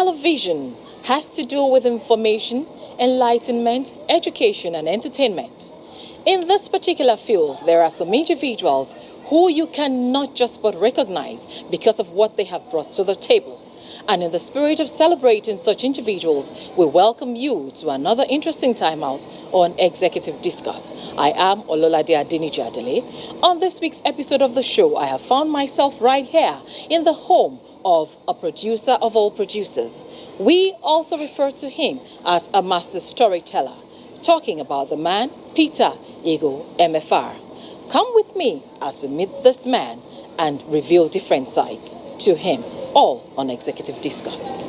television has to do with information, enlightenment, education, and entertainment. In this particular field, there are some individuals who you cannot just but recognize because of what they have brought to the table. And in the spirit of celebrating such individuals, we welcome you to another interesting time out on Executive Discuss. I am Ololade Adeniji Adele. On this week's episode of the show, I have found myself right here in the home of a producer of all producers. We also refer to him as a master storyteller, talking about the man, Peter Ego MFR. Come with me as we meet this man and reveal different sides to him, all on Executive Discuss.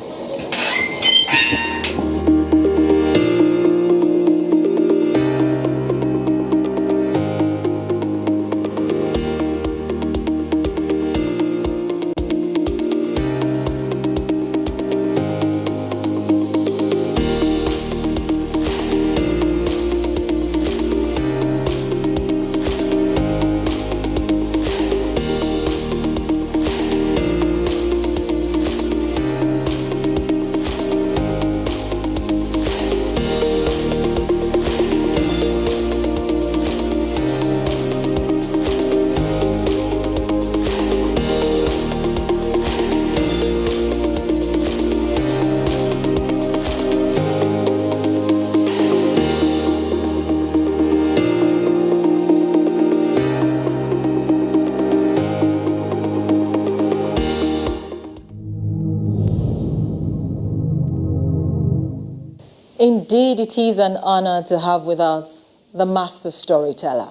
Indeed, it is an honor to have with us the master storyteller,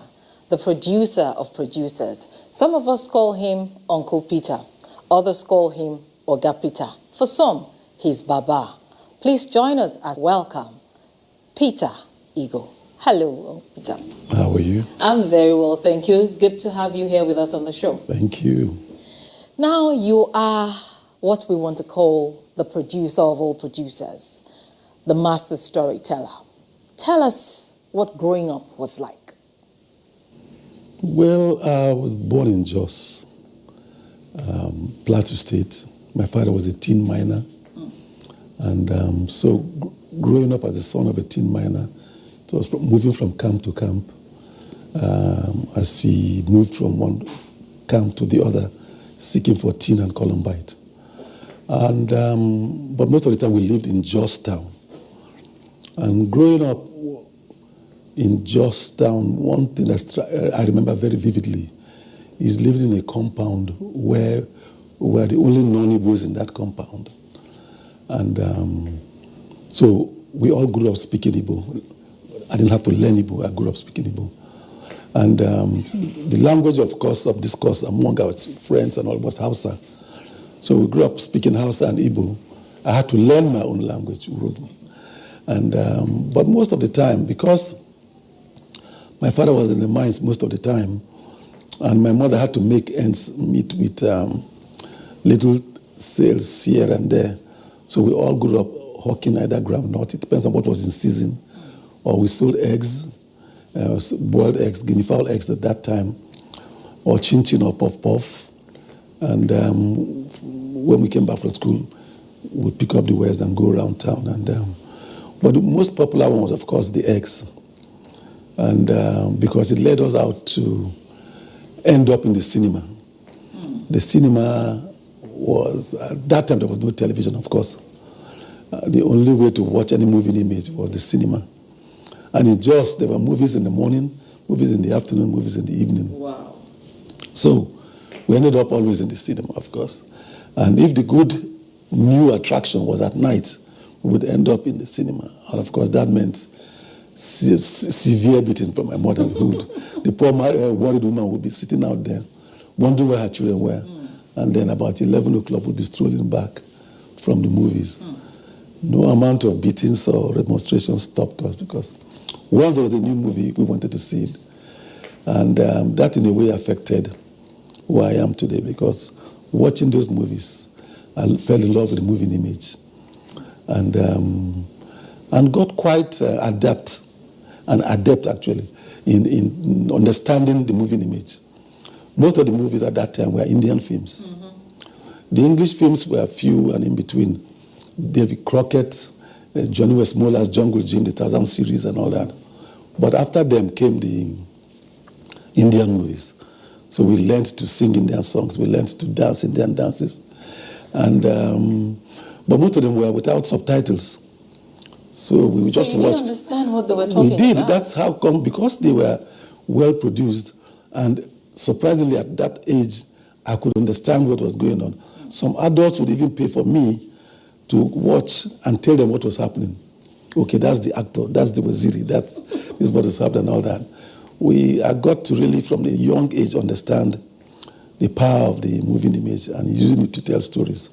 the producer of producers. Some of us call him Uncle Peter. Others call him Oga Peter. For some, he's Baba. Please join us as welcome Peter Ego. Hello, Peter. How are you? I'm very well, thank you. Good to have you here with us on the show. Thank you. Now you are what we want to call the producer of all producers, the master storyteller. Tell us what growing up was like. Well, I was born in Jos, Plateau State. My father was a tin miner. And so growing up as the son of a tin miner, it was moving from camp to camp. As he moved from one camp to the other, seeking for tin and columbite. And but most of the time we lived in Jos town. And growing up in Jos town, one thing that I remember very vividly is living in a compound where we were the only non-Igbos in that compound. And so we all grew up speaking Igbo. I didn't have to learn Igbo, I grew up speaking Igbo. And the language, of course, of discourse among our friends and all was Hausa. So we grew up speaking Hausa and Igbo. I had to learn my own language, Urdu. And but most of the time, because my father was in the mines most of the time, and my mother had to make ends meet with little sales here and there. So we all grew up hawking either groundnut, it depends on what was in season, or we sold eggs, boiled eggs, guinea fowl eggs at that time, or chin-chin or puff-puff. And when we came back from school, we'd pick up the wares and go around town. And but the most popular one was, of course, the eggs. And because it led us out to end up in the cinema. The cinema was, at that time there was no television, of course. The only way to watch any movie image was the cinema. And in Jos, there were movies in the morning, movies in the afternoon, movies in the evening. Wow. So we ended up always in the cinema, of course. And if the good new attraction was at night, we would end up in the cinema. And of course, that meant severe beating from my mother. The poor worried woman would be sitting out there, wondering where her children were. And then about 11 o'clock, would be strolling back from the movies. No amount of beatings or demonstrations stopped us, because once there was a new movie, we wanted to see it. And that in a way affected who I am today, because watching those movies, I fell in love with the moving image. And got quite adept actually in understanding the moving image. Most of the movies at that time were Indian films. The English films were few and in between. David Crockett, Johnny Westmoller's Jungle Jim, the Tarzan series and all that. But after them came the Indian movies. So we learned to sing Indian songs. We learned to dance Indian dances. And, but most of them were without subtitles. So we just watched. You didn't understand what they were talking about? We did. That's how come, because they were well produced. And surprisingly, at that age, I could understand what was going on. Some adults would even pay for me to watch and tell them what was happening. Okay, that's the actor, that's the waziri, this is what is happening and all that. I got to really, from a young age, understand the power of the moving image and using it to tell stories.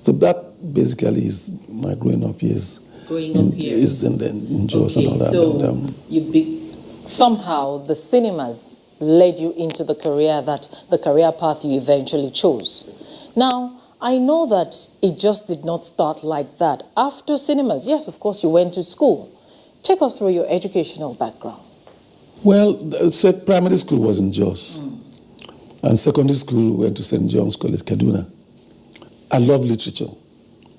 So that basically is my growing up years. Is in Jos and all that. So and, somehow the cinemas led you into the career path you eventually chose. Now, I know that it just did not start like that. After cinemas, yes, of course, you went to school. Take us through your educational background. Well, primary school was in Jos. And secondary school went to St. John's College, Kaduna. I love literature,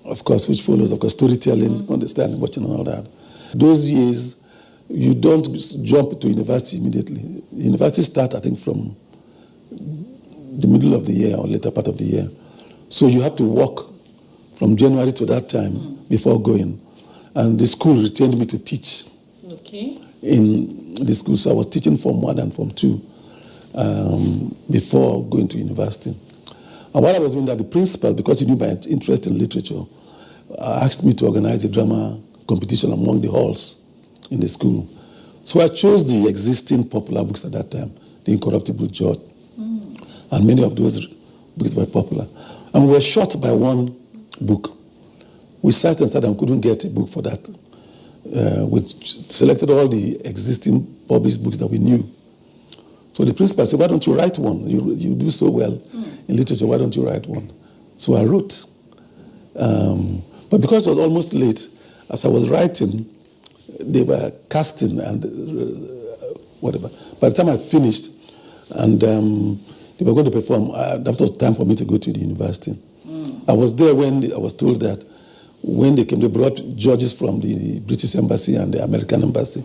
of course, which follows, of course, storytelling, understanding, watching and all that. Those years, you don't jump to university immediately. University start, I think, from the middle of the year or later part of the year. So you have to work from January to that time before going. And the school retained me to teach in the school. So I was teaching Form 1 and Form 2 before going to university. And while I was doing that, the principal, because he knew my interest in literature, asked me to organize a drama competition among the halls in the school. So I chose the existing popular books at that time, The Incorruptible George. And many of those books were popular. And we were short by one book. We searched and said and couldn't get a book for that. We selected all the existing published books that we knew. So the principal said, why don't you write one? You do so well in literature, why don't you write one? So I wrote. But because it was almost late, as I was writing, they were casting and whatever. By the time I finished, and they were going to perform, that was time for me to go to the university. I was there when I was told that when they came, they brought judges from the British Embassy and the American Embassy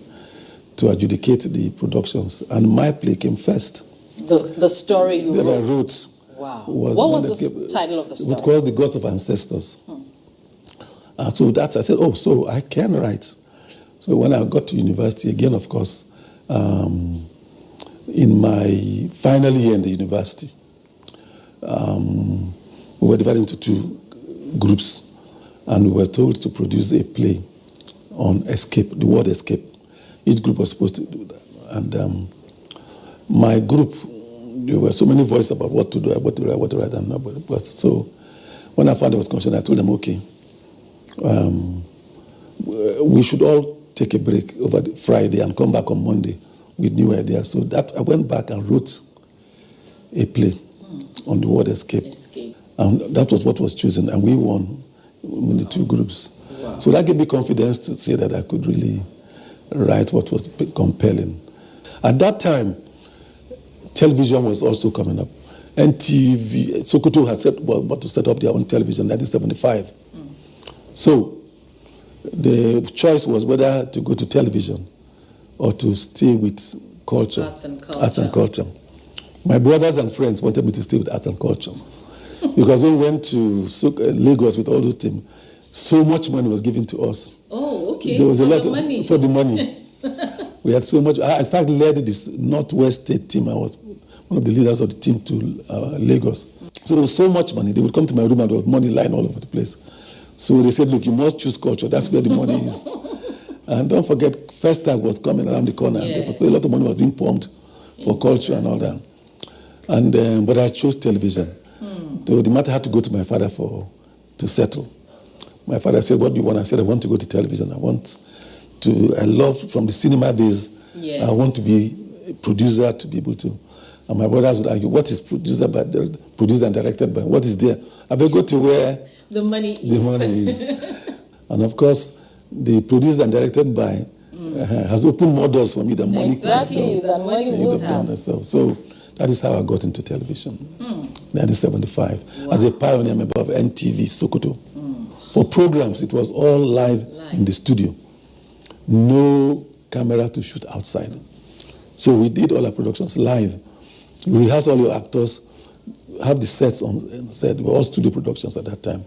to adjudicate the productions. And my play came first. The story you wrote? That I wrote. Wow. What was the title of the story? It was called The Gods of Ancestors. So I said, oh, so I can write. So when I got to university, again, of course, in my final year in the university, we were divided into two groups, and we were told to produce a play on escape, the word escape. Each group was supposed to do that. And my group, there were so many voices about what to do, what to write, and but so when I found I was concerned, I told them, okay, we should all take a break over Friday and come back on Monday with new ideas. So that I went back and wrote a play on the word escape. And that was what was chosen, and we won in the two groups. Wow. So that gave me confidence to say that I could really write what was compelling. At that time, television was also coming up. NTV, Sokoto had about to set up their own television in 1975. So the choice was whether to go to television or to stay with culture. Arts and culture. My brothers and friends wanted me to stay with arts and culture. Because when we went to Lagos with all those things, so much money was given to us. Oh, okay. There was for a lot the money. For the money. We had so much. I, in fact, led this Northwest State team. I was one of the leaders of the team to Lagos. So there was so much money. They would come to my room and there was money lying all over the place. So they said, look, you must choose culture. That's where the money is. And don't forget, Festac was coming around the corner. Yeah. A lot of money was being pumped for culture and all that. And but I chose television. So the matter had to go to my father to settle. My father said, what do you want? I said, I want to go to television. I love from the cinema days, yes. I want to be a producer, to be able to. And my brothers would argue, what is produced and directed by? What is there? I will go to where the money is. And of course, the produced and directed by has opened more doors for me than money. Exactly, than money would have. So that is how I got into television. 1975, as a pioneer member of NTV Sokoto. For programs, it was all live in the studio. No camera to shoot outside. So we did all our productions live. We rehearsed all your actors, have the sets on set. We were all studio productions at that time.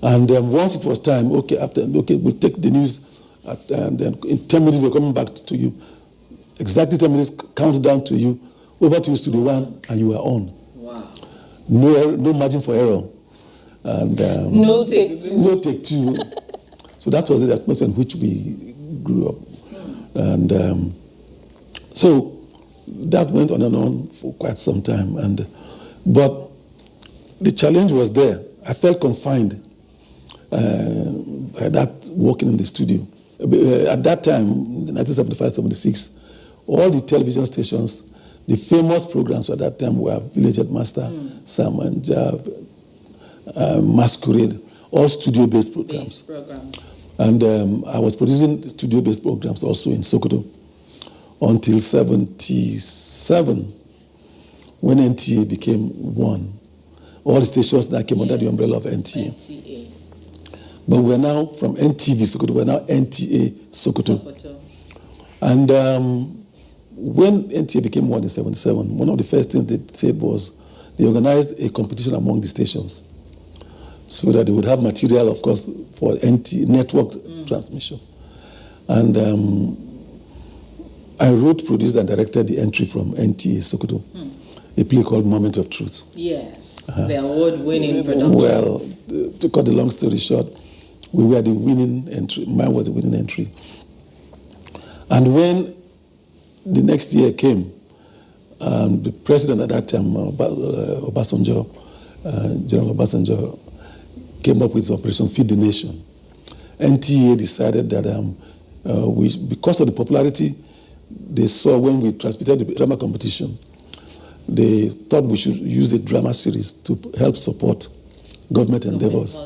And once it was time, we'll take the news, and then in 10 minutes we're coming back to you. Exactly 10 minutes, count down to you, over to you, Studio One, and you are on. Wow. No margin for error. And no take two. No take two. So that was the atmosphere in which we grew up. And so that went on and on for quite some time. But the challenge was there. I felt confined by that working in the studio. At that time, 1975-76, all the television stations, the famous programs at that time were Village Headmaster, Sam and Jab, Masquerade, all studio-based programs. And I was producing studio-based programs also in Sokoto until 77, when NTA became one. All the stations that came under the umbrella of NTA. But we're now from NTV Sokoto, we're now NTA Sokoto. And when NTA became one in 77, one of the first things they said was they organized a competition among the stations so that they would have material, of course, for NTA network transmission. And I wrote, produced, and directed the entry from NTA Sokoto, a play called Moment of Truth. Yes, the award-winning production. Well, to cut the long story short, we were the winning entry. Mine was the winning entry. And when the next year came, the president at that time, Obasanjo, General Obasanjo, came up with Operation Feed the Nation. NTA decided that because of the popularity they saw when we transmitted the drama competition, they thought we should use a drama series to help support government endeavors.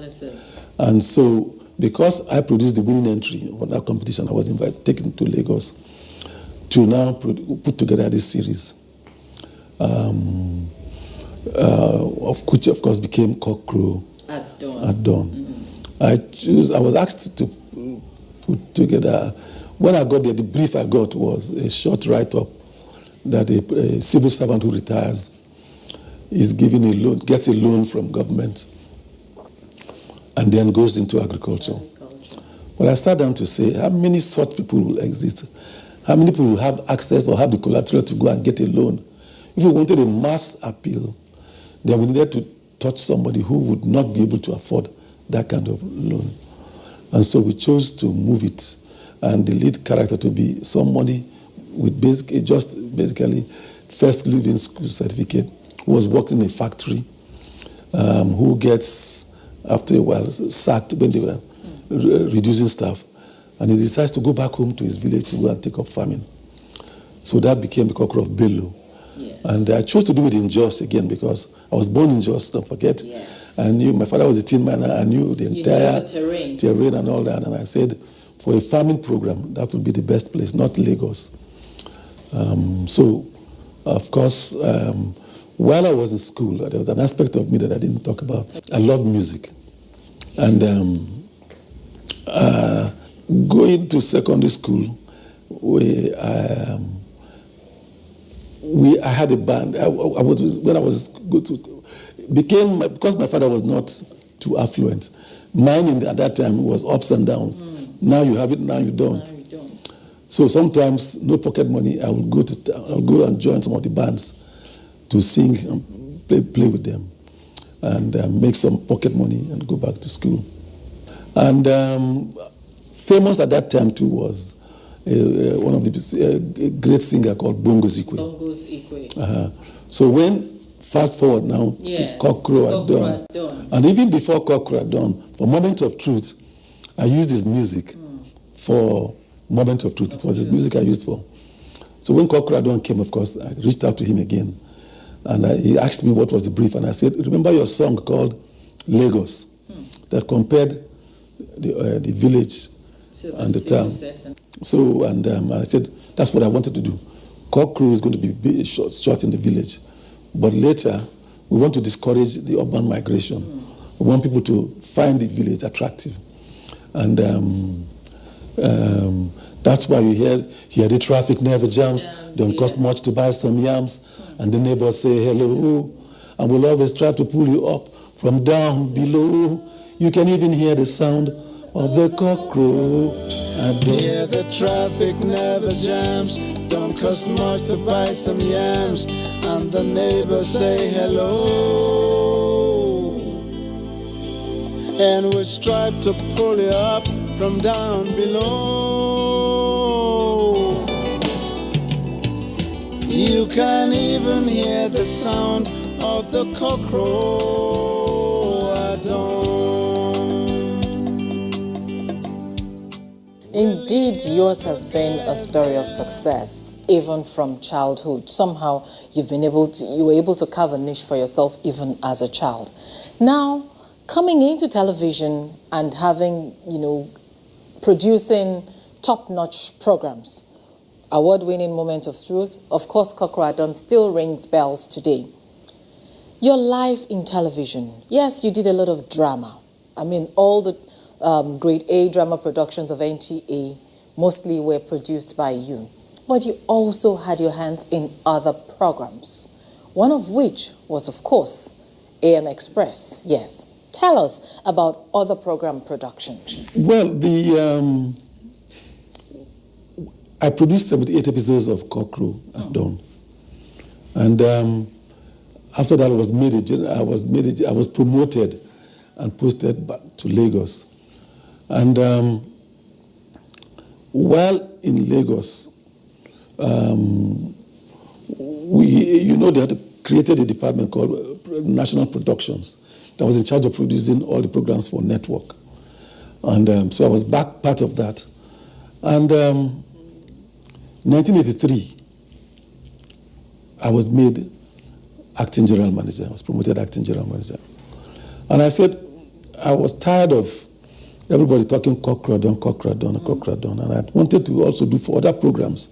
And so, because I produced the winning entry for that competition, I was taken to Lagos to now put together this series, of which, of course, became Cockcrow at Dawn. I was asked to put together. When I got there, the brief I got was a short write-up that a civil servant who retires is given a loan, gets a loan from government, and then goes into agriculture. But I sat down to say, how many such people will exist? How many people will have access or have the collateral to go and get a loan? If we wanted a mass appeal, then we needed to touch somebody who would not be able to afford that kind of loan. And so we chose to move it, and the lead character to be somebody with basically first living school certificate, who was working in a factory, who gets, after a while, sacked when they were reducing staff, and he decides to go back home to his village to go and take up farming. So that became the Cockcrow of Bello. Yes. And I chose to do it in Jos again because I was born in Jos, don't forget. Yes. I knew, my father was a tin miner, I knew the entire terrain and all that, and I said, for a farming program, that would be the best place, not Lagos. So, of course, while I was in school, there was an aspect of me that I didn't talk about. I love music. Yes. And going to secondary school, I had a band. Because my father was not too affluent, mine at that time was ups and downs. Now you have it, now you don't. So sometimes, no pocket money, I would go and join some of the bands to sing and play with them, and make some pocket money and go back to school. And famous at that time too was one of the great singer called Bongo Zikwe. So when fast forward now, yes, to Cockcrow at Dawn, and even before Cockcrow at Dawn, for Moment of Truth, I used his music for Moment of Truth. It was his music I used for. So when Cockcrow at Dawn came, of course, I reached out to him again, and he asked me what was the brief, and I said, remember your song called Lagos, that compared the village and the town. So, and I said, that's what I wanted to do. Cockcrow is going to be short in the village. But later, we want to discourage the urban migration. We want people to find the village attractive. And that's why you hear the traffic never jams. Don't cost much to buy some yams. And the neighbors say hello. And we'll always try to pull you up from down below. You can even hear the sound of the cockroach. And hear the traffic never jams. Don't cost much to buy some yams. And the neighbors say hello. And we strive to pull you up from down below. You can even hear the sound of the cockroach at dawn. Indeed, yours has been a story of success, even from childhood. Somehow you were able to carve a niche for yourself even as a child. Now, coming into television and having, producing top-notch programs, award-winning Moment of Truth, of course, Cockroach at Dawn still rings bells today. Your life in television, yes, you did a lot of drama. I mean, all the grade A drama productions of NTA mostly were produced by you. But you also had your hands in other programs, one of which was, of course, AM Express. Yes. Tell us about other program productions. Well, I produced 78 episodes of Cockroach at Dawn. And after that, I was promoted and posted back to Lagos. And while in Lagos, they had created a department called National Productions that was in charge of producing all the programs for network. And so I was part of that. And 1983, I was made acting general manager. I was promoted acting general manager. And I said, I was tired of everybody talking Cockroach Dawn. And I wanted to also do for other programs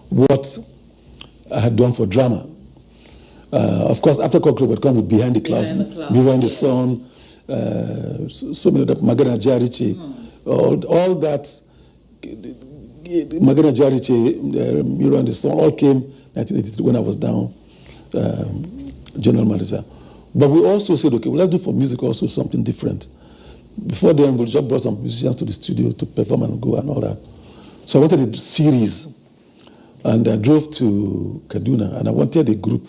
what I had done for drama. Of course, after Cockroach would come with Behind the Clouds, Mirror in the Sun, so many other, Magana Jariche, all that, Magana Jariche, Mirror in the Sun, all came 1983 when I was down general manager. But we also said, okay, well, let's do for music also something different. Before then, we just brought some musicians to the studio to perform and go and all that. So I wanted a series, and I drove to Kaduna, and I wanted a group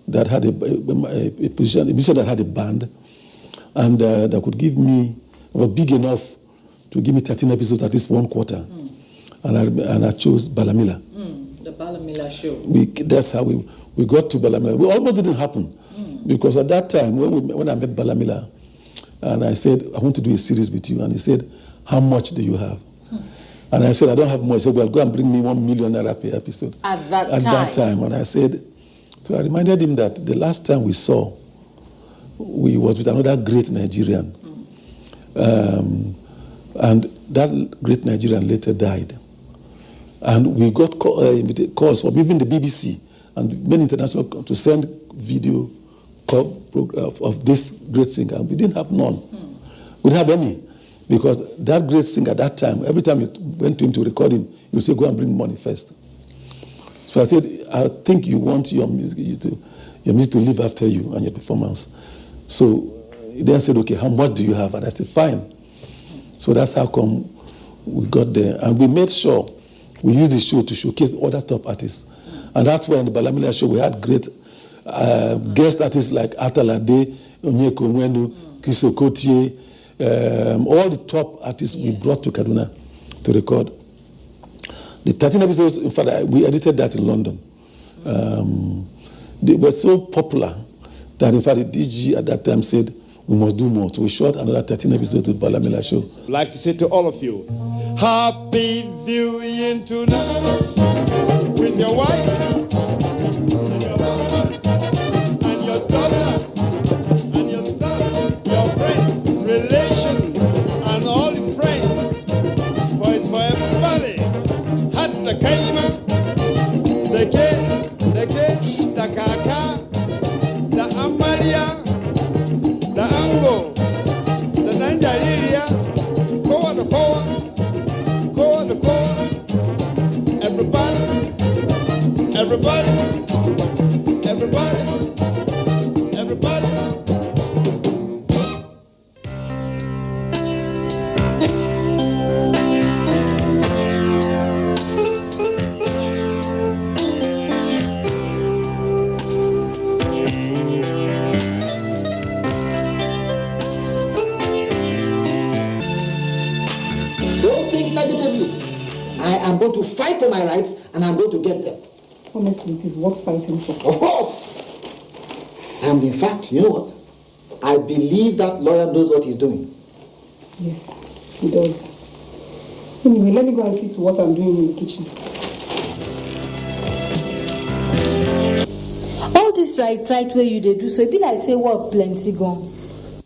that had a musician that had a band, and that could give me, was big enough to give me 13 episodes at least one quarter. And I chose Balamila. The Balamila show. That's how we got to Balamila. It almost didn't happen, because at that time, when I met Balamila, and I said, I want to do a series with you, and he said, how much do you have? And I said, I don't have much. He said, well, go and bring me 1 million naira per episode. At that time. And I said, so I reminded him that the last time we saw, we was with another great Nigerian. And that great Nigerian later died. And we got calls from even the BBC and many international to send video of this great singer. And we didn't have none. We didn't have any. Because that great singer at that time, every time you went to him to record him, he would say, go and bring money first. So I said, I think you want your music to live after you and your performance. So he then said, okay, how much do you have? And I said, fine. So that's how come we got there. And we made sure we used the show to showcase other top artists. And that's why in the Balamila show we had great guest artists like Atalade, Onyeko Nwenu, Chris Okotie, all the top artists we brought to Kaduna to record. The 13 episodes, in fact, we edited that in London. They were so popular that, in fact, the DG at that time said, we must do more. So we shot another 13 episodes with Balamila show. I'd like to say to all of you, happy viewing tonight with your wife, and your husband, and your daughter, and your son, your friends, relation, and all your friends. For it's for everybody. Hat the kaima, the kaka, the amalia, the ango, I am going to fight for my rights, and I'm going to get them. Honestly, it is worth fighting for. Of course. And in fact, you know what? I believe that lawyer knows what he's doing. Yes, he does. Anyway, let me go and see to what I'm doing in the kitchen. All this right where you dey do, so it be like say what plenty gone.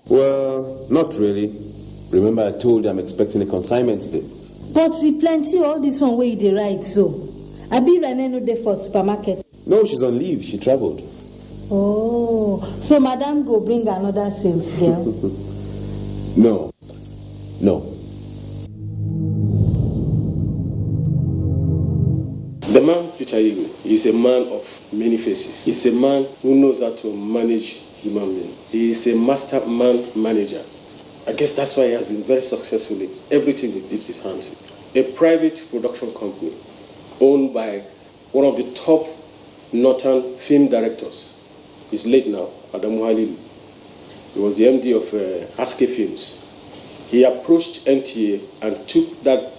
Well, not really. Remember I told you I'm expecting a consignment today. But see plenty all this one where you dey write so. I be running no dey for supermarket. No, she's on leave. She traveled. Oh, so madam go bring another sales girl. No. The man, Peter Igu, is a man of many faces. He's a man who knows how to manage human beings. He is a master man manager. I guess that's why he has been very successful in everything he dips his hands in. A private production company owned by one of the top northern film directors. He's late now, Adamu Halilu. He was the MD of Aske Films. He approached NTA and took that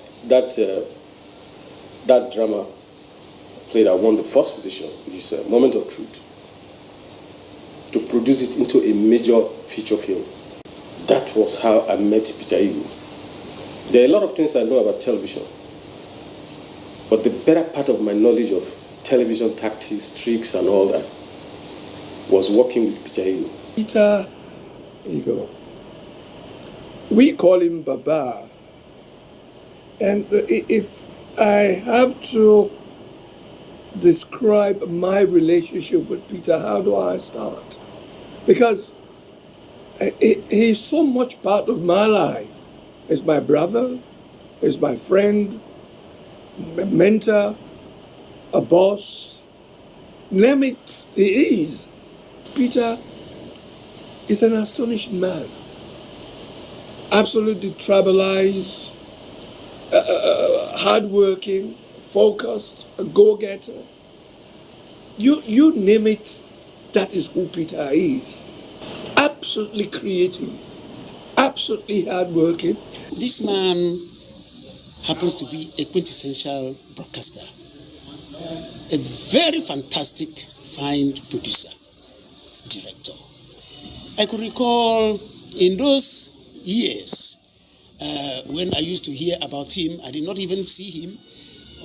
drama play that won the first position, which is Moment of Truth, to produce it into a major feature film. That was how I met Peter Igu. There are a lot of things I know about television, but the better part of my knowledge of television tactics, tricks, and all that was working with Peter Igu. Peter Igu. We call him Baba. And if I have to describe my relationship with Peter, how do I start? Because he's so much part of my life. He's my brother, he's my friend, a mentor, a boss. Name it, he is. Peter is an astonishing man. Absolutely tribalized, hardworking, focused, a go-getter. You name it, that is who Peter is. Absolutely creative, absolutely hardworking. This man happens to be a quintessential broadcaster, a very fantastic, fine producer, director. I could recall in those years when I used to hear about him, I did not even see him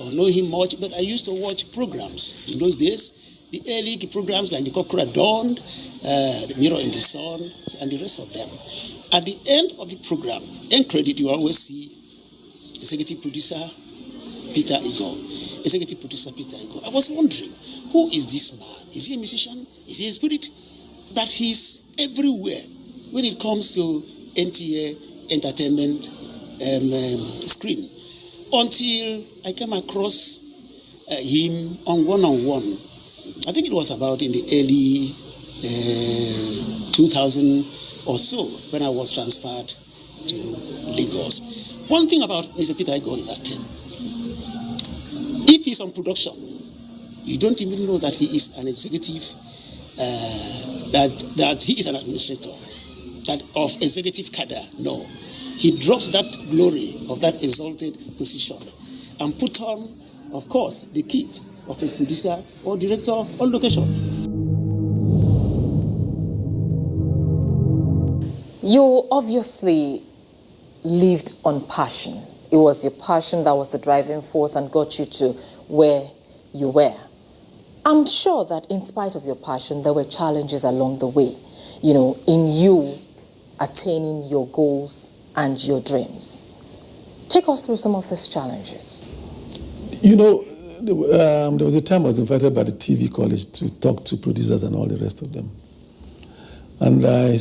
or know him much, but I used to watch programs in those days. The early programs like the Kokora Dawn, the Mirror in the Sun, and the rest of them. At the end of the program, end credit, you always see executive producer Peter Igu. Executive producer Peter Igu. I was wondering, who is this man? Is he a musician? Is he a spirit? That he's everywhere when it comes to NTA entertainment screen. Until I came across him on one-on-one. I think it was about in the early 2000 or so when I was transferred to Lagos. One thing about Mr. Peter Igu is that if he's on production, you don't even know that he is an executive, that he is an administrator, that of executive cadre. No. He drops that glory of that exalted position and put on, of course, the kit of a producer or director on location. You obviously lived on passion. It was your passion that was the driving force and got you to where you were. I'm sure that in spite of your passion, there were challenges along the way, in you attaining your goals and your dreams. Take us through some of these challenges. There was a time I was invited by the TV college to talk to producers and all the rest of them. And I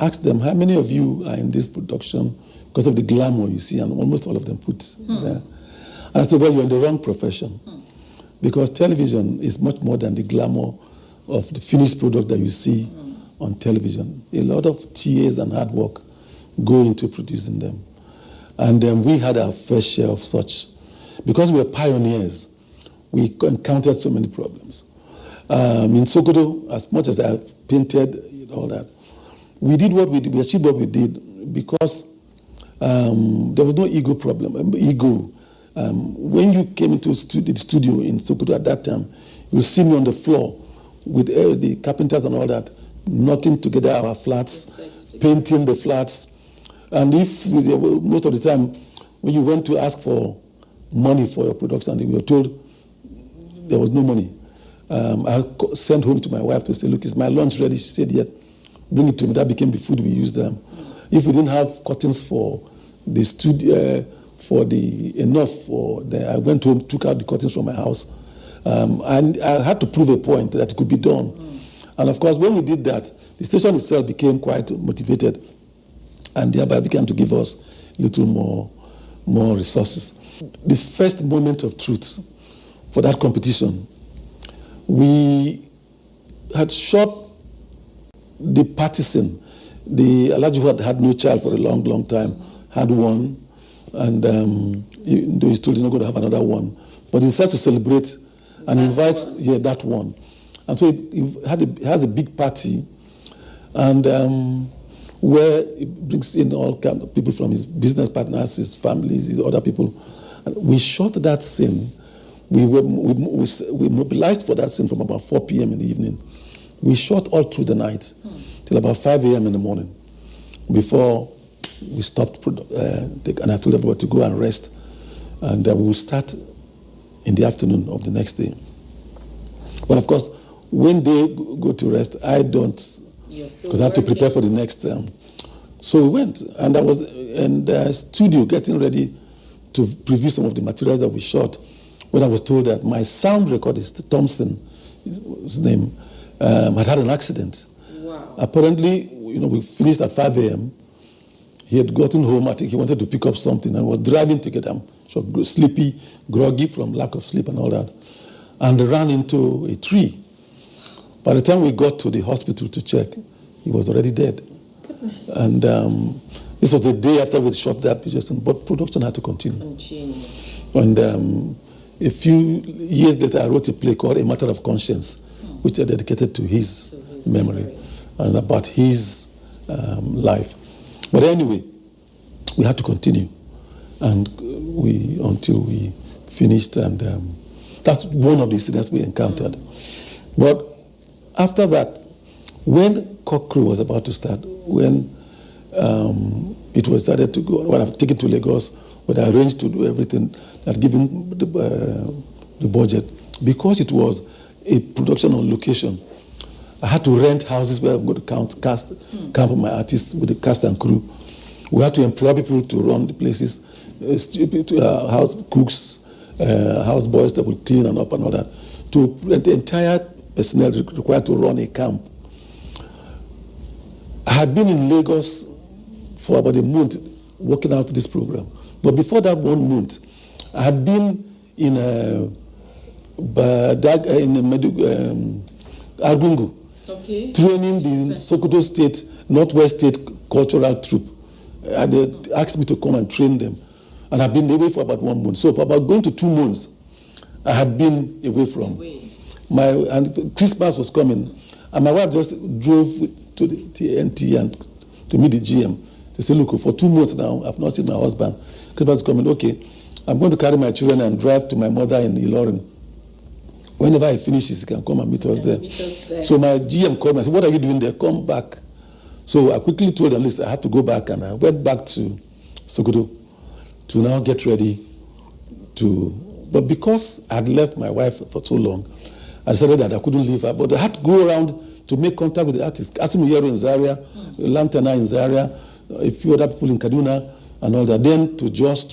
asked them, how many of you are in this production because of the glamour you see? And almost all of them put there. And I said, well, you're in the wrong profession. Because television is much more than the glamour of the finished product that you see on television. A lot of tears and hard work go into producing them. And we had our fair share of such. Because we were pioneers, we encountered so many problems. In Sokoto, as much as I painted all that, we did what we did, we achieved what we did because there was no ego problem. When you came into the studio in Sokoto at that time, you'll see me on the floor with the carpenters and all that, knocking together our flats, painting the flats. And most of the time, when you went to ask for money for your production, we were told there was no money. I sent home to my wife to say, look, is my lunch ready? She said, yeah, bring it to me. That became the food we used. If we didn't have curtains for the studio, I went home, took out the curtains from my house. And I had to prove a point that it could be done. And of course, when we did that, the station itself became quite motivated and thereby began to give us a little more resources. The first moment of truth for that competition, we had shot the partisan. The Alhaji who had no child for a long, long time had one, and though he's told he's not going to have another one, but he decided to celebrate and invites that one. And so he has a big party, and where he brings in all kinds of people from his business partners, his families, his other people. And we shot that scene. We mobilized for that scene from about 4 p.m. in the evening. We shot all through the night till about 5 a.m. in the morning before we stopped. And I told everybody to go and rest. And we will start in the afternoon of the next day. But of course, when they go to rest, I don't, because I have to prepare for the next. So we went, and I was in the studio getting ready to preview some of the materials that we shot, when I was told that my sound recordist, Thompson, his name, had an accident. Wow. Apparently, we finished at 5 a.m. He had gotten home. I think he wanted to pick up something and was driving to get him. So sleepy, groggy from lack of sleep and all that, and ran into a tree. By the time we got to the hospital to check, he was already dead. Goodness. And this was the day after we shot that picture, but production had to continue. And a few years later, I wrote a play called A Matter of Conscience, which I dedicated to his memory and about his life. But anyway, we had to continue, and until we finished, and that's one of the incidents we encountered. But after that, when Cock Crew was about to start, when it was decided to go, when I've taken to Lagos, when I arranged to do everything, I'd given the budget, because it was a production on location. I had to rent houses where I'm going to camp my artists with the cast and crew. We had to employ people to run the places, house cooks, house boys that will clean and up and all that, to the entire personnel required to run a camp. I had been in Lagos for about a month working out this program. But before that 1 month, I had been in Argungu, training the Sokoto State, Northwest State Cultural Troupe. And they asked me to come and train them. And I've been away for about 1 month. So for about going to 2 months, I had been away from. And Christmas was coming. And my wife just drove to the TNT and to meet the GM to say, look, for 2 months now, I've not seen my husband. Christmas is coming. Okay, I'm going to carry my children and drive to my mother in Ilorin. Whenever he finishes, he can come and meet us there. So my GM called me and said, what are you doing there? Come back. So I quickly told them, listen, I have to go back. And I went back to Sokoto to now get ready to... But because I had left my wife for so long, I decided that I couldn't leave her. But I had to go around to make contact with the artists. Asimu Yero in Zaria, Lantana in Zaria, a few other people in Kaduna and all that. Then to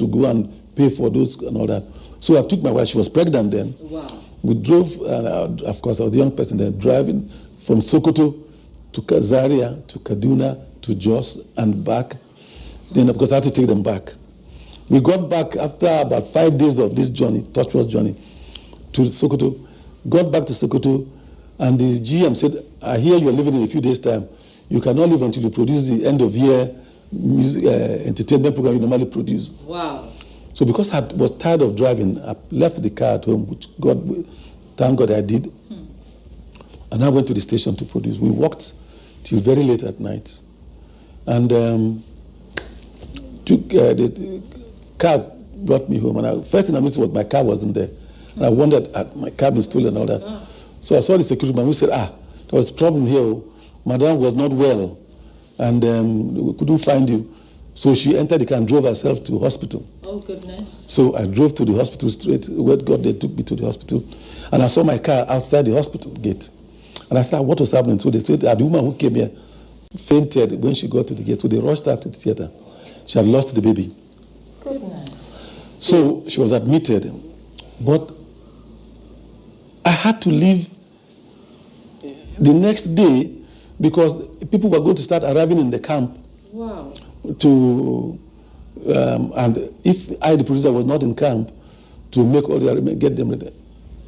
go and pay for those and all that. So I took my wife. She was pregnant then. Wow. We drove, and of course, I was the young person then, driving from Sokoto to Zaria, to Kaduna, to Jos, and back. Then, of course, I had to take them back. We got back after about 5 days of this journey, tortuous journey, to Sokoto. Got back to Sokoto, and the GM said, I hear you're leaving in a few days' time. You cannot leave until you produce the end-of-year music entertainment program you normally produce. Wow. So because I was tired of driving, I left the car at home, which thank God I did. And I went to the station to produce. We walked till very late at night. And took the car brought me home. And first thing I noticed was my car wasn't there. And I wondered, had my car been stolen and all that. So I saw the security man who said, there was a problem here. Madam was not well. And we couldn't find you. So she entered the car and drove herself to hospital. Oh, goodness. So I drove to the hospital straight. Where God, they took me to the hospital. And I saw my car outside the hospital gate. And I said, what was happening? So they said, the woman who came here fainted when she got to the gate. So they rushed her to the theater. She had lost the baby. Goodness. So she was admitted. But I had to leave the next day because people were going to start arriving in the camp. Wow. And if I, the producer, was not in camp to make all the get them ready,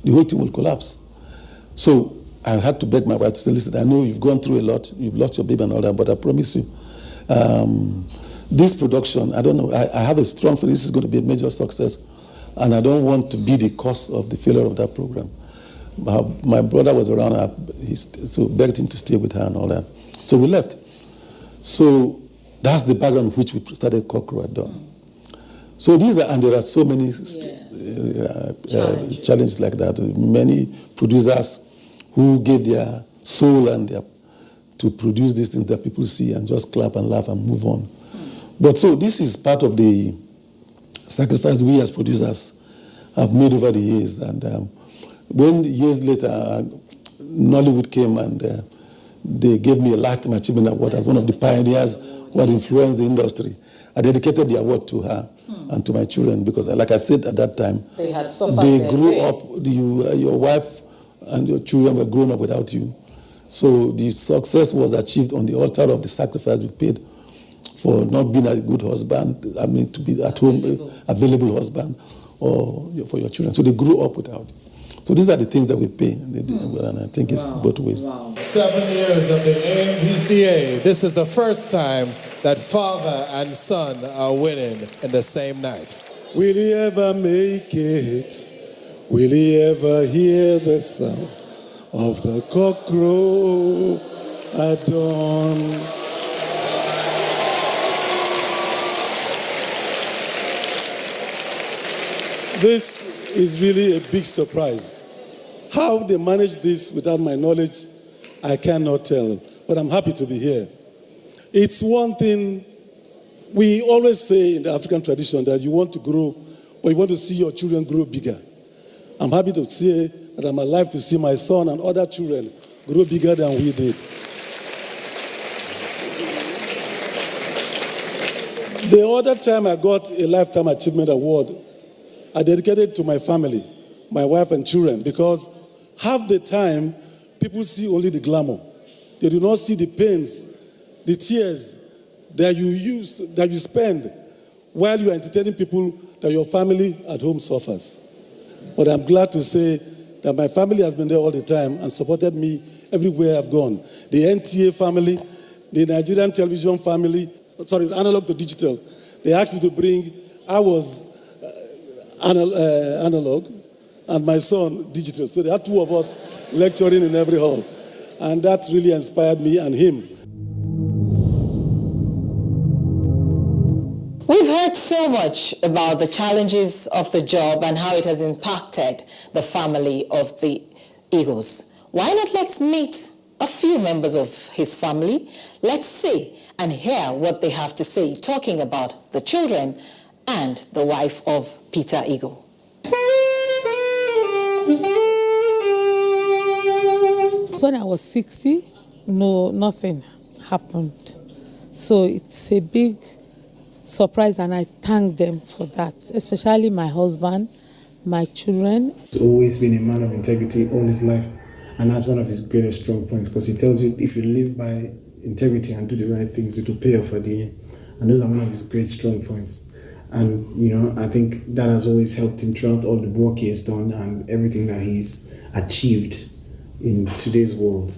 the whole team will collapse. So I had to beg my wife to say, listen, I know you've gone through a lot, you've lost your baby and all that, but I promise you, this production, I don't know, I have a strong feeling this is going to be a major success, and I don't want to be the cause of the failure of that program. My brother was around, so begged him to stay with her and all that. So we left. So that's the background in which we started Cockerel at Dawn. So these are, and there are so many challenges like that. Many producers who gave their soul and to produce these things that people see and just clap and laugh and move on. But so this is part of the sacrifice we as producers have made over the years. And when years later Nollywood came and they gave me a Lifetime Achievement Award as one of the pioneers who had influenced the industry, I dedicated the award to her and to my children because, like I said at that time, they had suffered. They grew up. Your wife and your children were grown up without you. So the success was achieved on the altar of the sacrifice we paid for not being a good husband. I mean, to be at home, available husband, or for your children. So they grew up without you. So these are the things that we pay, and I think it's both ways. Wow. 7 years of the AMPCA. This is the first time that father and son are winning in the same night. Will he ever make it? Will he ever hear the sound of the cockcrow at dawn? This is really a big surprise. How they managed this without my knowledge, I cannot tell. But I'm happy to be here. It's one thing we always say in the African tradition that you want to grow, but you want to see your children grow bigger. I'm happy to say that I'm alive to see my son and other children grow bigger than we did. The other time I got a Lifetime Achievement Award, I dedicated it to my family, my wife and children, because half the time people see only the glamour. They do not see the pains, the tears that you spend while you are entertaining people that your family at home suffers. But I'm glad to say that my family has been there all the time and supported me everywhere I've gone. The NTA family, the Nigerian television family, analog to digital. They asked me to bring, I was analog, and my son digital. So there are two of us lecturing in every hall. And that really inspired me and him. We've heard so much about the challenges of the job and how it has impacted the family of the Eagles. Why not let's meet a few members of his family? Let's see and hear what they have to say, talking about the children and the wife of Peter Eagle. When I was 60, nothing happened. So it's a big surprise, and I thank them for that, especially my husband, my children. He's always been a man of integrity all his life, and that's one of his greatest strong points, because he tells you if you live by integrity and do the right things, it will pay off at the end. And those are one of his great strong points. And, I think that has always helped him throughout all the work he has done and everything that he's achieved in today's world.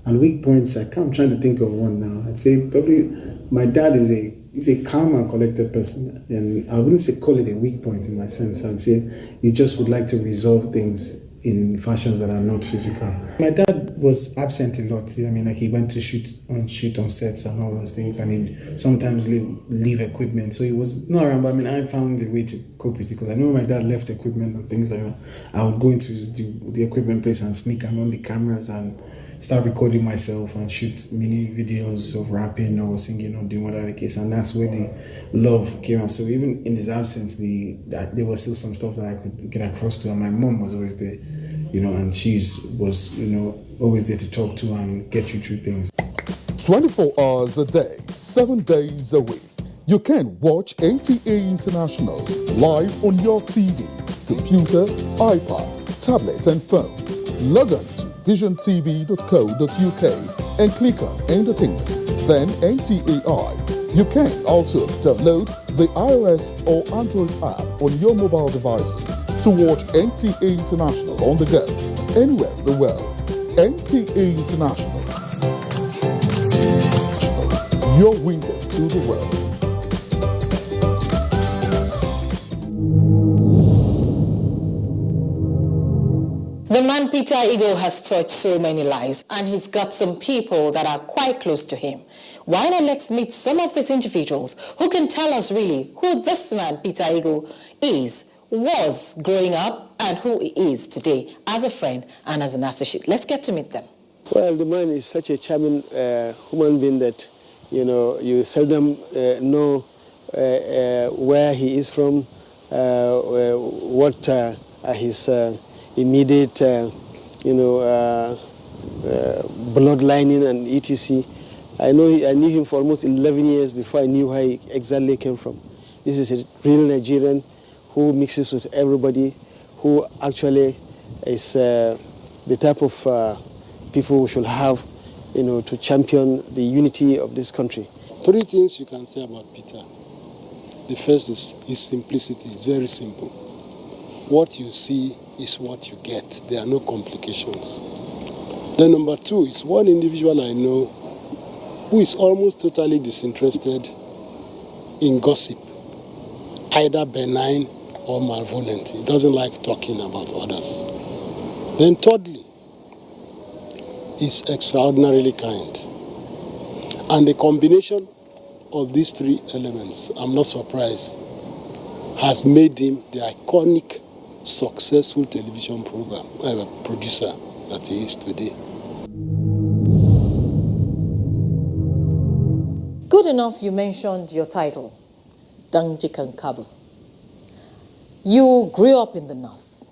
And weak points, I'm trying to think of one now. I'd say probably my dad is a calm and collected person, and I wouldn't say call it a weak point in my sense. I'd say he just would like to resolve things in fashions that are not physical. My dad was absent a lot. I mean, like he went to shoot on sets and all those things, and he'd sometimes leave equipment. So he was not around, but I mean, I found a way to cope with it because I know my dad left equipment and things like that. I would go into the equipment place and sneak around the cameras and start recording myself and shoot mini videos of rapping or singing or doing whatever the case, and that's where the love came up. So even in his absence, there was still some stuff that I could get across to, and my mom was always there, and she was, always there to talk to and get you through things. 24 hours a day, 7 days a week. You can watch NTA International live on your TV, computer, iPad, tablet and phone. Log on to visiontv.co.uk and click on Entertainment, then NTAI. You can also download the iOS or Android app on your mobile devices to watch NTA International on the go, anywhere in the world. NTA International, your window to the world. The man Peter Igho has touched so many lives, and he's got some people that are quite close to him. Why not let's meet some of these individuals who can tell us really who this man Peter Igho was growing up, and who he is today as a friend and as an associate. Let's get to meet them. Well, the man is such a charming human being that, you seldom know where he is from, what his immediate, bloodlining and etc. I knew him for almost 11 years before I knew where he exactly came from. This is a real Nigerian who mixes with everybody, who actually is the type of people we should have, to champion the unity of this country. 3 things you can say about Peter. The first is his simplicity. It's very simple. What you see is what you get. There are no complications. Then number 2 is one individual I know who is almost totally disinterested in gossip, either benign or malevolent. He doesn't like talking about others. Then thirdly, he's extraordinarily kind. And the combination of these 3 elements, I'm not surprised, has made him the iconic, successful television producer that he is today. Good enough you mentioned your title, Danjikan Kabu. You grew up in the north.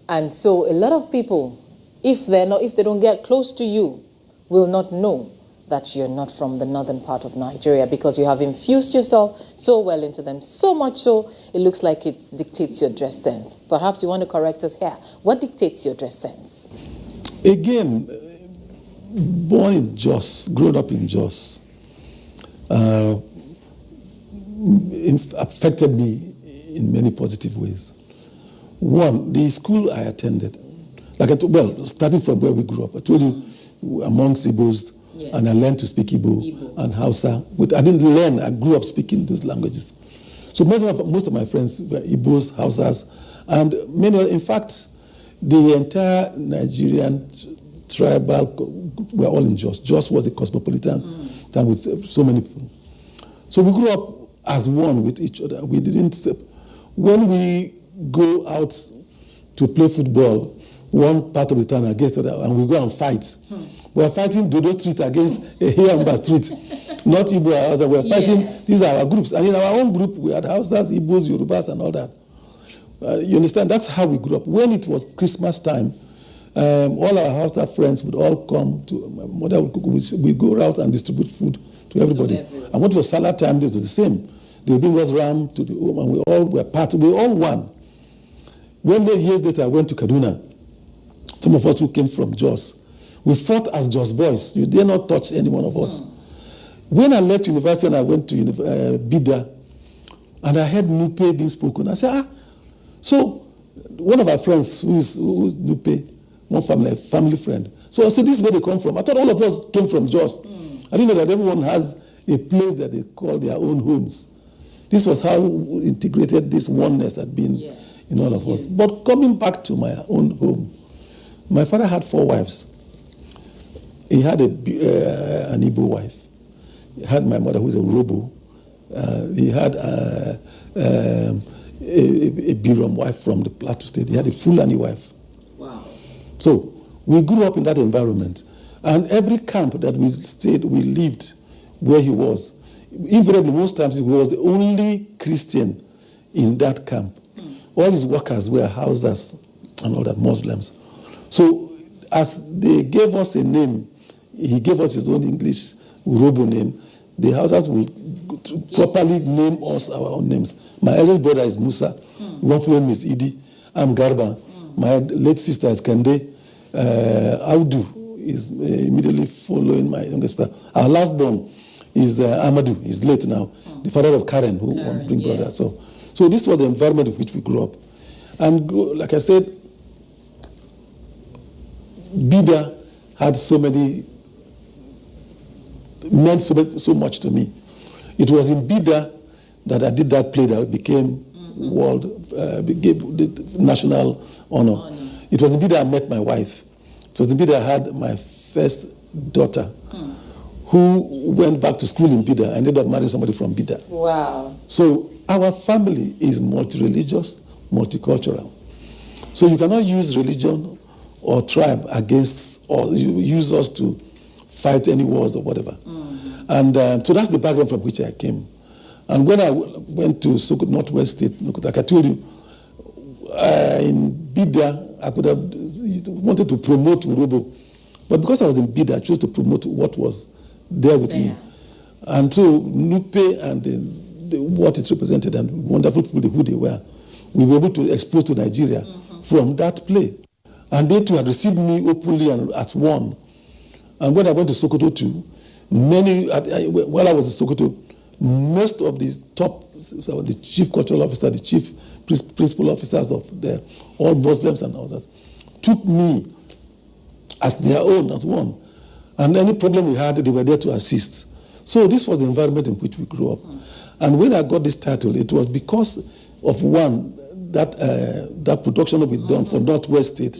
And so a lot of people, if they don't get close to you, will not know that you're not from the northern part of Nigeria, because you have infused yourself so well into them, so much so it looks like it dictates your dress sense. Perhaps you want to correct us here. What dictates your dress sense? Again, born in Jos, grown up in Jos, affected me in many positive ways. One, the school I attended, starting from where we grew up, I told you, amongst Igbos, and I learned to speak Igbo and Hausa. But I didn't learn, I grew up speaking those languages. So most of my friends were Igbos, Hausas, and many, in fact, the entire Nigerian tribal were all in Jos. Jos was a cosmopolitan town with so many people. So we grew up as one with each other. We didn't, when we go out to play football, one part of the town against the other, and we go and fight. We are fighting Dodo Street against Hiyamba Street, not Igbo Hausa. We are fighting, these are our groups. And in our own group, we had Hausas, Igbos, Yorubas, and all that. You understand? That's how we grew up. When it was Christmas time, all our Hausa friends would all come to, my mother would cook, we go out and distribute food to everybody. And when it was salad time, it was the same. They would bring us ram to the home, and we all were part, we all won. When years later I went to Kaduna, some of us who came from Jos, we fought as Jos boys. You dare not touch any one of us. When I left university and I went to Bida, and I heard Nupe being spoken, I said, so one of our friends who's Nupe, one family friend. So I said, this is where they come from. I thought all of us came from Jos. I didn't know that everyone has a place that they call their own homes. This was how integrated this oneness had been in all of us. But coming back to my own home, my father had 4 wives. He had an Igbo wife. He had my mother, who's a Robo. He had a Birom wife from the Plateau State. He had a Fulani wife. Wow. So we grew up in that environment. And every camp that we stayed, we lived where he was. Invariably, most times he was the only Christian in that camp. All his workers were Hausas and all that, Muslims. So as they gave us a name, he gave us his own English Robo name. The Hausas will properly name us our own names. My eldest brother is Musa. One full name is Idi. I'm Garba. My late sister is Kande. Audu is immediately following my youngest sister. Our last born is Amadou. He's late now. The father of Karen, who won bring brother. So this was the environment in which we grew up. And like I said, Bida had meant so much to me. It was in Bida that I did that play that became became the national honor. It was in Bida I met my wife. It was in Bida I had my first daughter, who went back to school in Bida and ended up marrying somebody from Bida. Wow. So our family is multi-religious, multicultural. So you cannot use religion or tribe against, or use us to fight any wars or whatever. And so that's the background from which I came. And when I went to Sokoto, Northwest State, like I told you, in Bida, I could have wanted to promote Urobo. But because I was in Bida, I chose to promote what was there with me. And so Nupe and what it represented and wonderful people who they were, we were able to expose to Nigeria from that play. And they too had received me openly and at one. And when I went to Sokoto too, while I was in Sokoto, most of the the chief cultural officer, the chief principal officers of all Muslims and others, took me as their own, as one. And any problem we had, they were there to assist. So this was the environment in which we grew up. And when I got this title, it was because of that production that we done for Northwest State.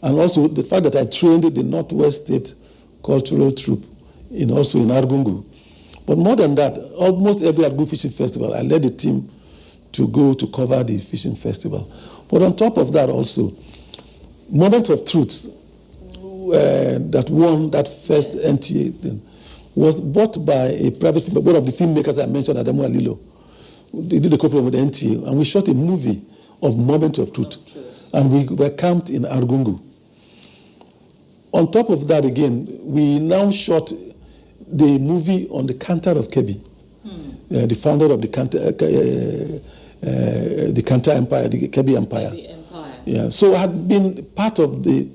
And also the fact that I trained the Northwest State Cultural Troupe also in Argungu. But more than that, almost every Argungu Fishing Festival, I led the team to go to cover the fishing festival. But on top of that also, Moment of Truth, that won that first NTA thing, was bought by a private film, one of the filmmakers I mentioned, Adamu Alilo. They did a cooperation with the NTA, and we shot a movie of Moment of Truth. And we were camped in Argungu. On top of that again, we now shot the movie on the Kantar of Kebbi, the founder of the Kantar Empire, the Kebbi Empire. Yeah, so I had been part of the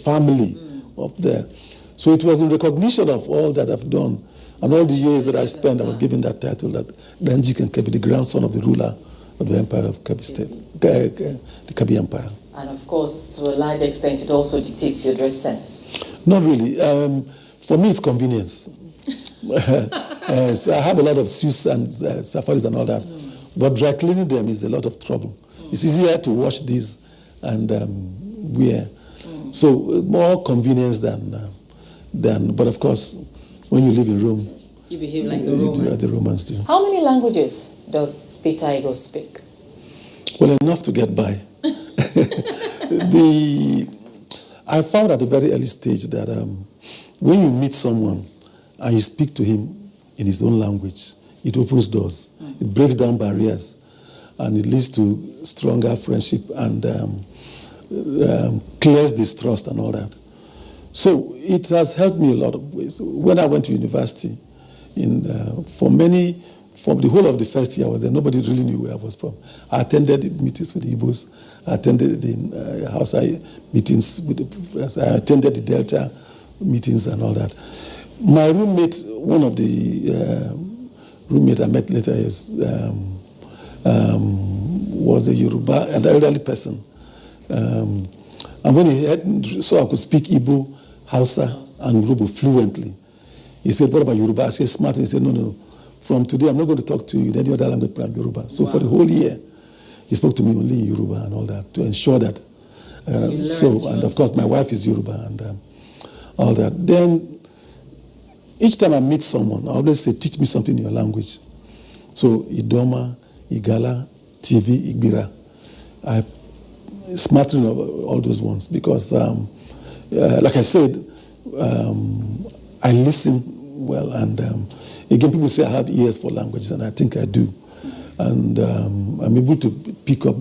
family of there. So it was in recognition of all that I've done and all the years that I spent, I was given that title, that Danjik Kebbi, the grandson of the ruler of the Empire of Kebbi State, the Kebbi Empire. And of course, to a large extent, it also dictates your dress sense. Not really. For me, it's convenience. So I have a lot of suits and safaris and all that. But dry cleaning them is a lot of trouble. It's easier to wash these and wear. So more convenience than, but of course, when you live in Rome, you behave like the Romans. The Romans do. How many languages does Peter Ego speak? Well, enough to get by. I found at a very early stage that when you meet someone and you speak to him in his own language, it opens doors. It breaks down barriers, and it leads to stronger friendship and clears distrust and all that. So it has helped me a lot of ways. When I went to university, from the whole of the first year I was there, nobody really knew where I was from. I attended the meetings with the Igbos. I attended the Hausa meetings with the professors. I attended the Delta meetings and all that. My roommate, one of the roommates I met later, was a Yoruba, an elderly person. And when he saw I could speak Igbo, Hausa, and Yoruba fluently, he said, "What about Yoruba?" I said, "Smart." He said, No. From today, I'm not going to talk to you in any other language but Yoruba. So for the whole year, he spoke to me only in Yoruba and all that to ensure that. And of course, my wife is Yoruba and all that. Then, each time I meet someone, I always say, teach me something in your language. So, Idoma, Igala, TV, Igbira. I smattering of all those ones because, like I said, I listen well, and again, people say I have ears for languages, and I think I do. And I'm able to pick up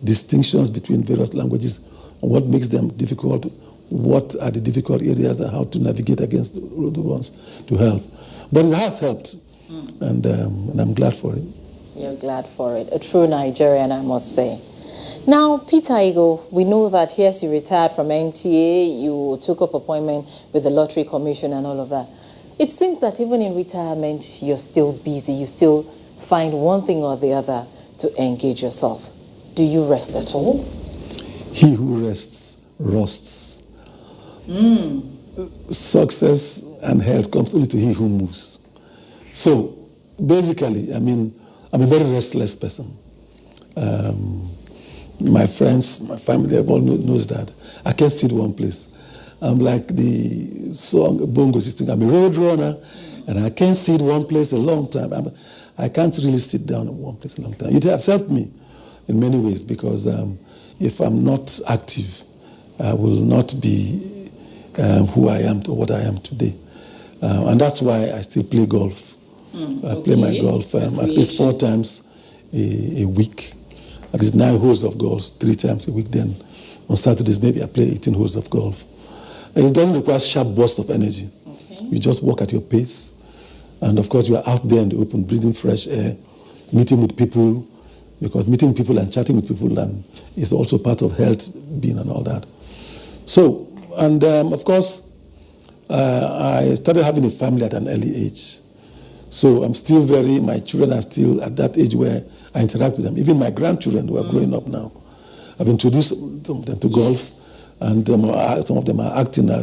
distinctions between various languages, and what makes them difficult, what are the difficult areas, and how to navigate against the ones to help. But it has helped, and I'm glad for it. You're glad for it. A true Nigerian, I must say. Now, Peter Igo, we know that, yes, you retired from NTA, you took up appointment with the Lottery Commission and all of that. It seems that even in retirement, you're still busy. You still find one thing or the other to engage yourself. Do you rest at all? He who rests, rusts. Success and health comes only to he who moves. So, basically, I mean, I'm a very restless person. My friends, my family, everyone knows that. I can't sit in one place. I'm like the song Bongo system. I'm a road runner, and I can't sit in one place a long time. I can't really sit down in one place a long time. It has helped me in many ways because if I'm not active, I will not be who I am or what I am today. And that's why I still play golf. I play my golf at least 4 times a week. At least 9 holes of golf, 3 times a week. Then on Saturdays, maybe I play 18 holes of golf. And it doesn't require sharp bursts of energy. Okay. You just walk at your pace. And of course, you are out there in the open, breathing fresh air, meeting with people, because meeting people and chatting with people is also part of health being and all that. So, and of course, I started having a family at an early age. So I'm still my children are still at that age where I interact with them. Even my grandchildren who are growing up now. I've introduced some of them to golf, and some of them are acting now.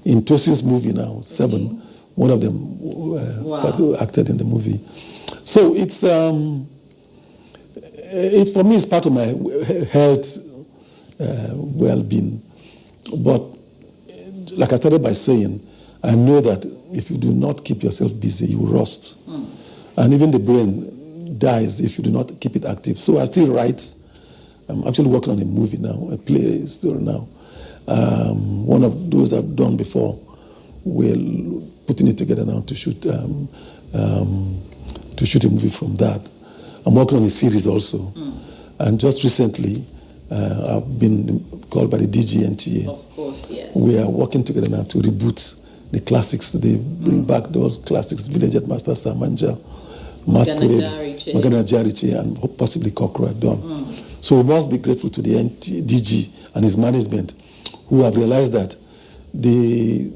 In Tosin's movie now, 7, one of them acted in the movie. So it's for me, it's part of my health, well-being. But like I started by saying, I know that if you do not keep yourself busy, you will rust. And even the brain dies if you do not keep it active. So I still write. I'm actually working on a movie now, a play story now. One of those I've done before. We're putting it together now to shoot a movie from that. I'm working on a series also. And just recently, I've been called by the DGNTA. Of course, yes. We are working together now to reboot the classics. They bring back those classics, Village Headmaster Samanja, Masquerade, Magana Jariche, and possibly Kokoro at Dawn. So we must be grateful to the DG and his management who have realized that the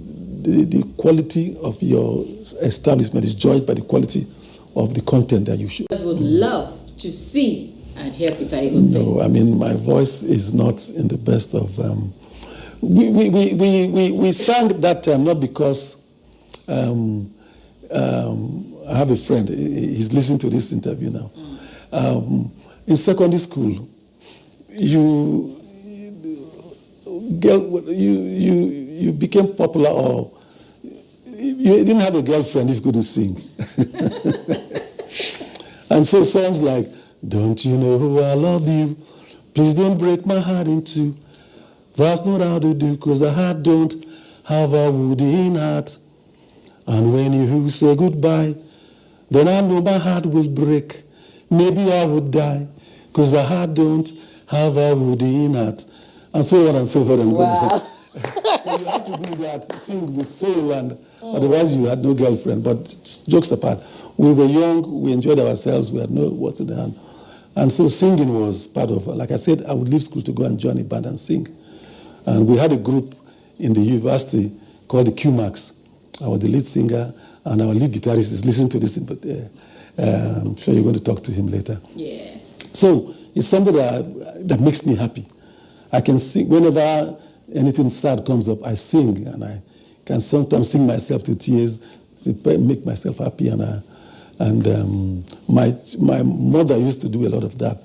quality of your establishment is judged by the quality of the content that you should. I would love to see and hear Peter Igo say. No, I mean, my voice is not in the best of... We sang that time not because I have a friend, he's listening to this interview now. In secondary school, you became popular, or you didn't have a girlfriend if you couldn't sing. And so songs like, don't you know I love you, please don't break my heart in two. That's not how to do, cause the heart don't have a wooden heart. And when you say goodbye, then I know my heart will break. Maybe I would die, cause the heart don't have a wooden heart. And so on and so forth. And wow. So you had to do that, sing with soul, and otherwise you had no girlfriend. But just jokes apart, we were young, we enjoyed ourselves, we had no what's in the hand. And so singing was part of, like I said, I would leave school to go and join a band and sing. And we had a group in the university called the QMax. I was the lead singer, and our lead guitarist is listening to this, but I'm sure you're going to talk to him later. Yes. So it's something that makes me happy. I can sing, whenever anything sad comes up, I sing, and I can sometimes sing myself to tears, make myself happy. And my mother used to do a lot of that.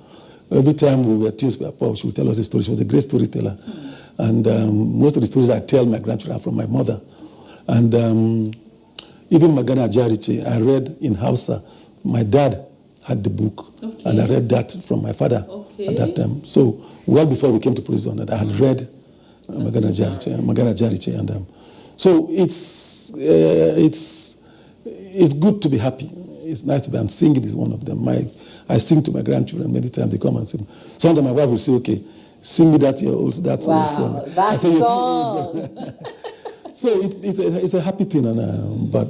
Every time things were poor, she would tell us a story. She was a great storyteller. And most of the stories I tell my grandchildren are from my mother. And even Magana Jariche, I read in Hausa. My dad had the book, and I read that from my father at that time. So, well before we came to prison, I had read Magana Jariche. And so it's good to be happy. It's nice to be. And singing is one of them. I sing to my grandchildren many times. They come and sing. Sometimes my wife will say, "Okay, sing me that old song." That song. So it's a happy thing, but.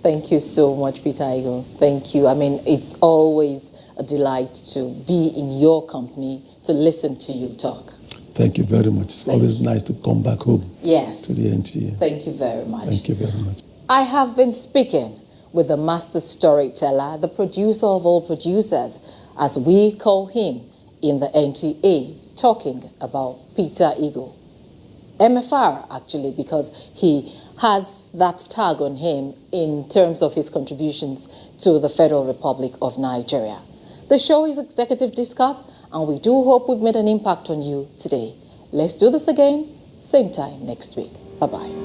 Thank you so much, Peter Igo. Thank you. I mean, it's always a delight to be in your company, to listen to you talk. Thank you very much. It's always nice to come back home. Yes. To the NTA. Thank you very much. Thank you very much. I have been speaking with the master storyteller, the producer of all producers, as we call him in the NTA, talking about Peter Igo. MFR, actually, because he has that tag on him in terms of his contributions to the Federal Republic of Nigeria. The show is Executive Discuss, and we do hope we've made an impact on you today. Let's do this again, same time next week. Bye-bye.